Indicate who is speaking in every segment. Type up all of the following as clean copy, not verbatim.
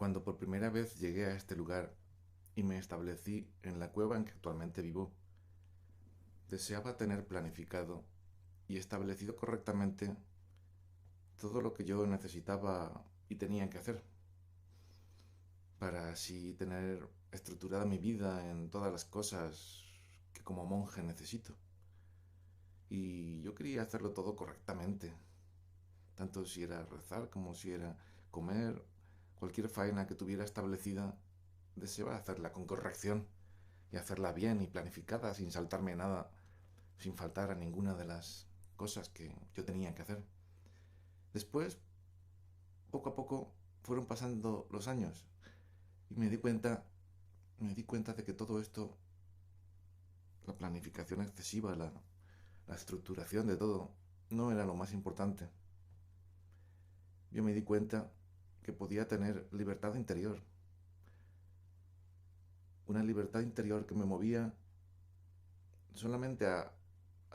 Speaker 1: Cuando por primera vez llegué a este lugar y me establecí en la cueva en que actualmente vivo, deseaba tener planificado y establecido correctamente todo lo que yo necesitaba y tenía que hacer, para así tener estructurada mi vida en todas las cosas que como monje necesito. Y yo quería hacerlo todo correctamente, tanto si era rezar como si era comer, cualquier faena que tuviera establecida, deseaba hacerla con corrección y hacerla bien y planificada sin saltarme nada, sin faltar a ninguna de las cosas que yo tenía que hacer. Después, poco a poco, fueron pasando los años y me di cuenta de que todo esto, la planificación excesiva, la estructuración de todo, no era lo más importante. Yo me di cuenta que podía tener libertad interior, una libertad interior que me movía solamente a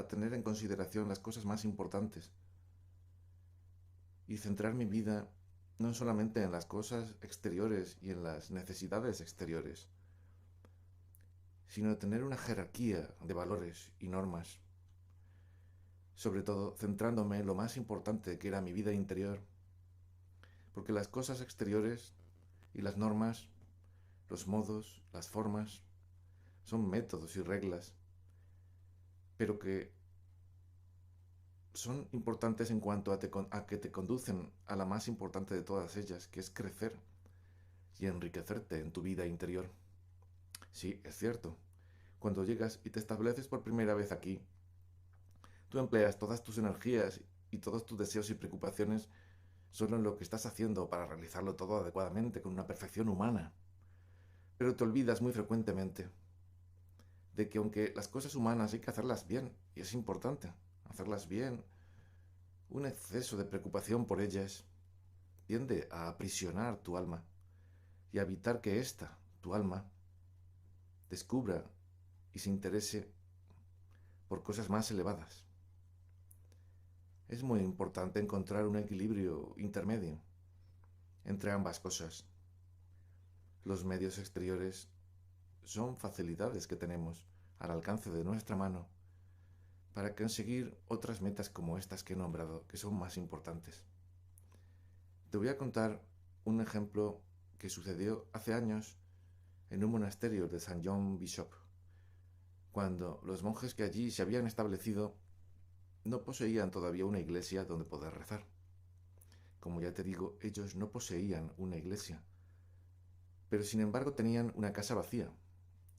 Speaker 1: tener en consideración las cosas más importantes y centrar mi vida no solamente en las cosas exteriores y en las necesidades exteriores, sino tener una jerarquía de valores y normas, sobre todo centrándome en lo más importante que era mi vida interior, porque las cosas exteriores y las normas, los modos, las formas, son métodos y reglas, pero que son importantes en cuanto a que te conducen a la más importante de todas ellas, que es crecer y enriquecerte en tu vida interior. Sí, es cierto. Cuando llegas y te estableces por primera vez aquí, tú empleas todas tus energías y todos tus deseos y preocupaciones solo en lo que estás haciendo para realizarlo todo adecuadamente, con una perfección humana. Pero te olvidas muy frecuentemente de que aunque las cosas humanas hay que hacerlas bien, y es importante hacerlas bien, un exceso de preocupación por ellas tiende a aprisionar tu alma y a evitar que ésta, tu alma, descubra y se interese por cosas más elevadas. Es muy importante encontrar un equilibrio intermedio entre ambas cosas. Los medios exteriores son facilidades que tenemos al alcance de nuestra mano para conseguir otras metas como estas que he nombrado, que son más importantes. Te voy a contar un ejemplo que sucedió hace años en un monasterio de St. John Bishop, cuando los monjes que allí se habían establecido no poseían todavía una iglesia donde poder rezar. Como ya te digo, ellos no poseían una iglesia, pero sin embargo tenían una casa vacía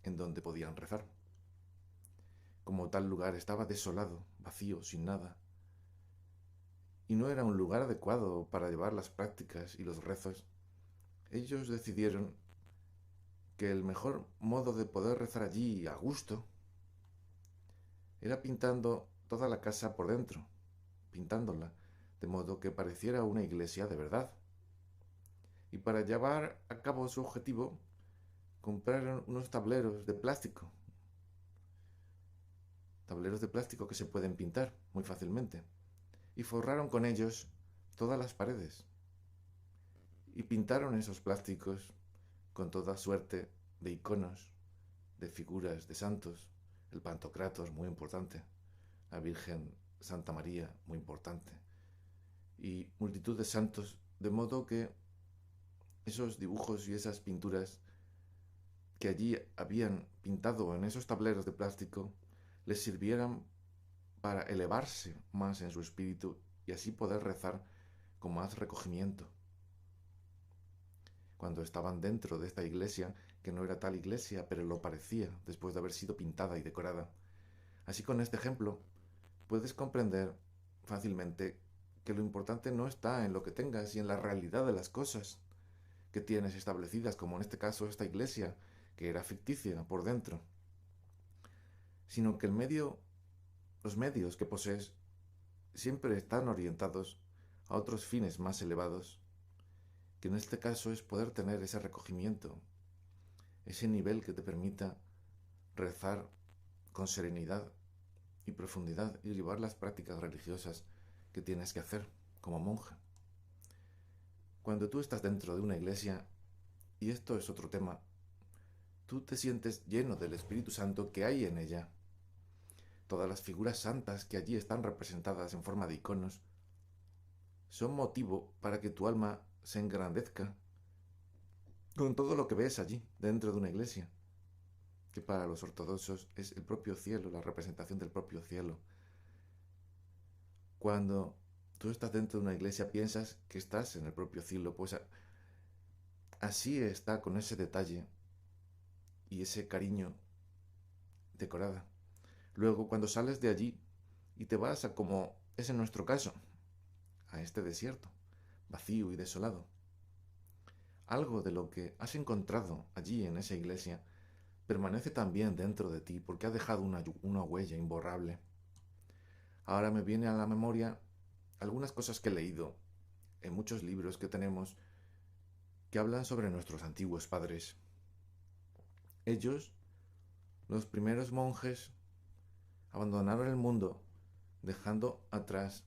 Speaker 1: en donde podían rezar. Como tal lugar estaba desolado, vacío, sin nada, y no era un lugar adecuado para llevar las prácticas y los rezos, ellos decidieron que el mejor modo de poder rezar allí a gusto era pintando toda la casa por dentro, pintándola, de modo que pareciera una iglesia de verdad. Y para llevar a cabo su objetivo, compraron unos tableros de plástico que se pueden pintar muy fácilmente, y forraron con ellos todas las paredes. Y pintaron esos plásticos con toda suerte de iconos, de figuras de santos, el Pantocrator, muy importante, la Virgen Santa María, muy importante, y multitud de santos, de modo que esos dibujos y esas pinturas que allí habían pintado en esos tableros de plástico les sirvieran para elevarse más en su espíritu y así poder rezar con más recogimiento. Cuando estaban dentro de esta iglesia, que no era tal iglesia, pero lo parecía después de haber sido pintada y decorada. Así con este ejemplo, puedes comprender fácilmente que lo importante no está en lo que tengas y en la realidad de las cosas que tienes establecidas, como en este caso esta iglesia, que era ficticia por dentro, sino que los medios que posees siempre están orientados a otros fines más elevados, que en este caso es poder tener ese recogimiento, ese nivel que te permita rezar con serenidad y profundidad y llevar las prácticas religiosas que tienes que hacer como monje. Cuando tú estás dentro de una iglesia, Y esto es otro tema. Tú te sientes lleno del Espíritu Santo que hay en ella. Todas las figuras santas que allí están representadas en forma de iconos son motivo para que tu alma se engrandezca con todo lo que ves allí, dentro de una iglesia, que para los ortodoxos es el propio cielo, la representación del propio cielo. Cuando tú estás dentro de una iglesia piensas que estás en el propio cielo, pues así está con ese detalle y ese cariño decorada. Luego, cuando sales de allí y te vas a, como es en nuestro caso, a este desierto, vacío y desolado, algo de lo que has encontrado allí en esa iglesia permanece también dentro de ti porque ha dejado una huella imborrable. Ahora me viene a la memoria algunas cosas que he leído en muchos libros que tenemos que hablan sobre nuestros antiguos padres. Ellos, los primeros monjes, abandonaron el mundo dejando atrás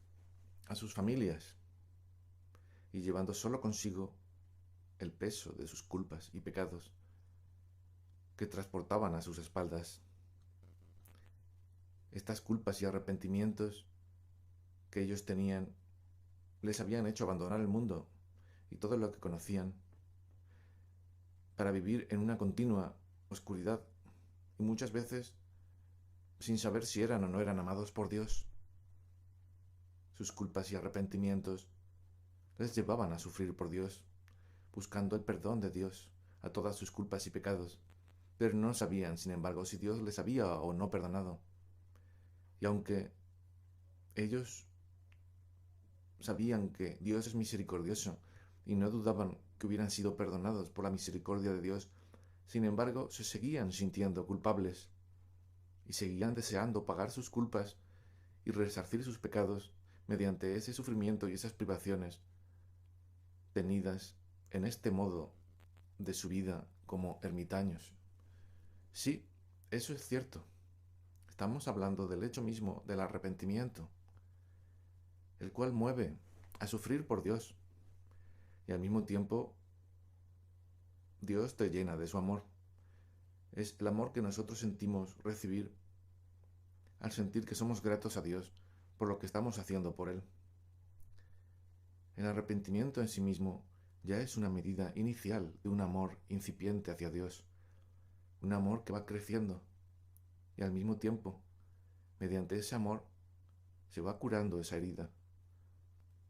Speaker 1: a sus familias y llevando solo consigo el peso de sus culpas y pecados que transportaban a sus espaldas. Estas culpas y arrepentimientos que ellos tenían les habían hecho abandonar el mundo y todo lo que conocían para vivir en una continua oscuridad y muchas veces sin saber si eran o no eran amados por Dios. Sus culpas y arrepentimientos les llevaban a sufrir por Dios, buscando el perdón de Dios a todas sus culpas y pecados, pero no sabían, sin embargo, si Dios les había o no perdonado. Y aunque ellos sabían que Dios es misericordioso y no dudaban que hubieran sido perdonados por la misericordia de Dios, sin embargo, se seguían sintiendo culpables y seguían deseando pagar sus culpas y resarcir sus pecados mediante ese sufrimiento y esas privaciones tenidas en este modo de su vida como ermitaños. Sí, eso es cierto. Estamos hablando del hecho mismo del arrepentimiento, el cual mueve a sufrir por Dios y al mismo tiempo Dios te llena de su amor. Es el amor que nosotros sentimos recibir al sentir que somos gratos a Dios por lo que estamos haciendo por Él. El arrepentimiento en sí mismo ya es una medida inicial de un amor incipiente hacia Dios, un amor que va creciendo y al mismo tiempo, mediante ese amor, se va curando esa herida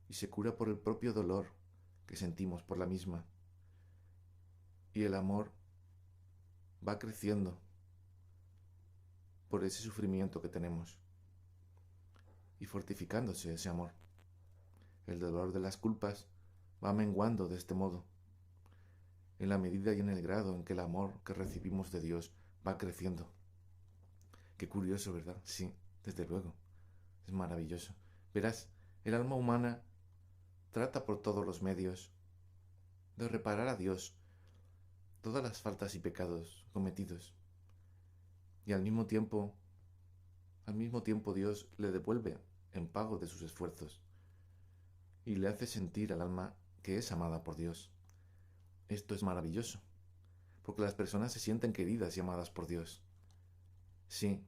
Speaker 1: y se cura por el propio dolor que sentimos por la misma. Y el amor va creciendo por ese sufrimiento que tenemos y fortificándose ese amor. El dolor de las culpas va menguando de este modo, en la medida y en el grado en que el amor que recibimos de Dios va creciendo. Qué curioso, ¿verdad? Sí, desde luego. Es maravilloso. Verás, el alma humana trata por todos los medios de reparar a Dios todas las faltas y pecados cometidos. Y al mismo tiempo Dios le devuelve en pago de sus esfuerzos y le hace sentir al alma que es amada por Dios. Esto es maravilloso, porque las personas se sienten queridas y amadas por Dios. Sí,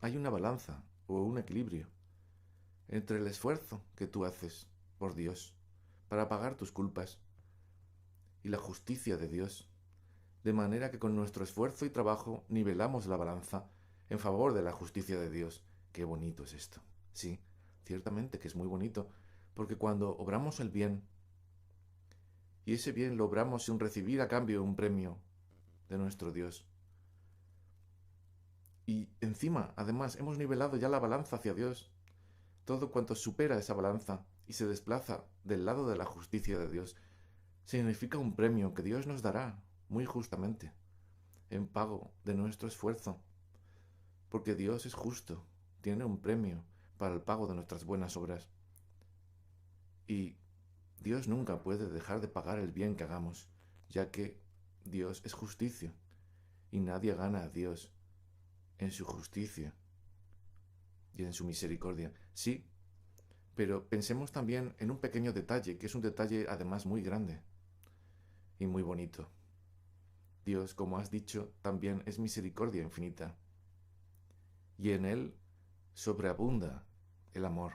Speaker 1: hay una balanza o un equilibrio entre el esfuerzo que tú haces por Dios para pagar tus culpas y la justicia de Dios, de manera que con nuestro esfuerzo y trabajo nivelamos la balanza en favor de la justicia de Dios. Qué bonito es esto. Sí, ciertamente que es muy bonito, porque cuando obramos el bien, y ese bien lo obramos sin recibir a cambio un premio de nuestro Dios, y encima, además, hemos nivelado ya la balanza hacia Dios, todo cuanto supera esa balanza y se desplaza del lado de la justicia de Dios, significa un premio que Dios nos dará muy justamente, en pago de nuestro esfuerzo, porque Dios es justo, tiene un premio para el pago de nuestras buenas obras. Y Dios nunca puede dejar de pagar el bien que hagamos, ya que Dios es justicia, y nadie gana a Dios en su justicia y en su misericordia. Sí, pero pensemos también en un pequeño detalle, que es un detalle además muy grande y muy bonito. Dios, como has dicho, también es misericordia infinita, y en Él sobreabunda el amor.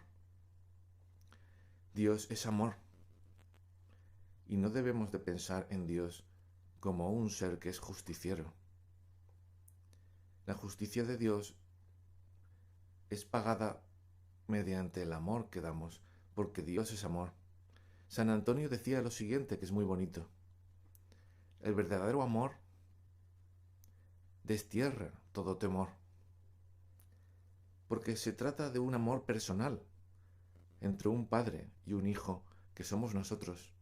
Speaker 1: Dios es amor, y no debemos de pensar en Dios como un ser que es justiciero. La justicia de Dios es pagada mediante el amor que damos, porque Dios es amor. San Antonio decía lo siguiente, que es muy bonito. El verdadero amor destierra todo temor, porque se trata de un amor personal entre un padre y un hijo que somos nosotros.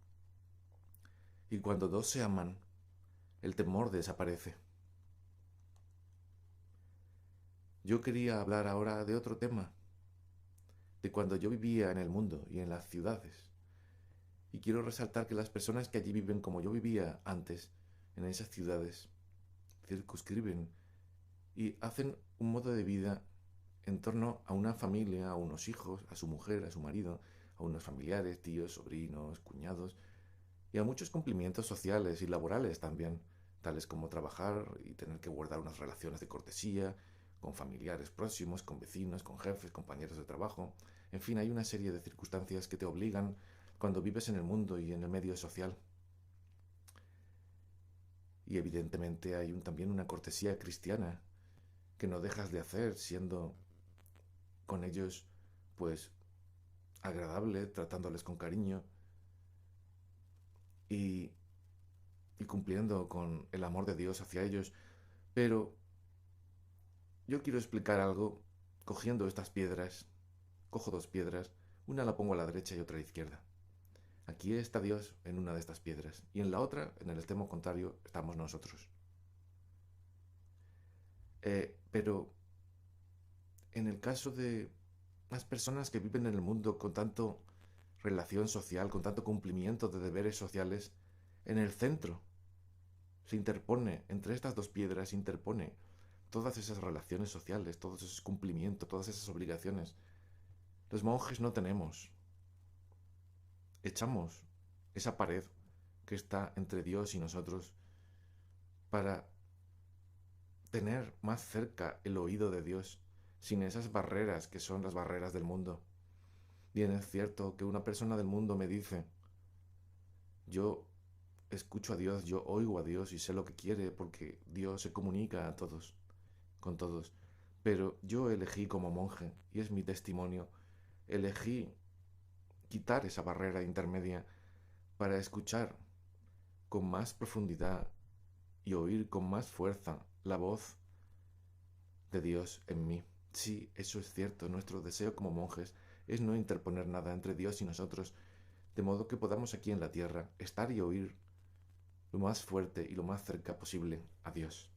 Speaker 1: Y cuando dos se aman, el temor desaparece. Yo quería hablar ahora de otro tema, de cuando yo vivía en el mundo y en las ciudades. Y quiero resaltar que las personas que allí viven como yo vivía antes, en esas ciudades, circunscriben y hacen un modo de vida en torno a una familia, a unos hijos, a su mujer, a su marido, a unos familiares, tíos, sobrinos, cuñados, y a muchos cumplimientos sociales y laborales también, tales como trabajar y tener que guardar unas relaciones de cortesía con familiares próximos, con vecinos, con jefes, compañeros de trabajo. En fin, hay una serie de circunstancias que te obligan cuando vives en el mundo y en el medio social. Y evidentemente hay también una cortesía cristiana que no dejas de hacer siendo con ellos pues agradable, tratándoles con cariño y, y cumpliendo con el amor de Dios hacia ellos. Pero yo quiero explicar algo cogiendo estas piedras. Cojo dos piedras, una la pongo a la derecha y otra a la izquierda. Aquí está Dios en una de estas piedras y en la otra, en el extremo contrario, estamos nosotros. Pero en el caso de las personas que viven en el mundo con tanto relación social, con tanto cumplimiento de deberes sociales, en el centro se interpone, entre estas dos piedras se interpone todas esas relaciones sociales, todos esos cumplimientos, todas esas obligaciones. Los monjes no tenemos. Echamos esa pared que está entre Dios y nosotros para tener más cerca el oído de Dios, sin esas barreras que son las barreras del mundo. Bien es cierto que una persona del mundo me dice, yo escucho a Dios, yo oigo a Dios y sé lo que quiere porque Dios se comunica a todos, con todos. Pero yo elegí como monje, y es mi testimonio, elegí quitar esa barrera intermedia para escuchar con más profundidad y oír con más fuerza la voz de Dios en mí. Sí, eso es cierto, nuestro deseo como monjes es no interponer nada entre Dios y nosotros, de modo que podamos aquí en la tierra estar y oír lo más fuerte y lo más cerca posible a Dios.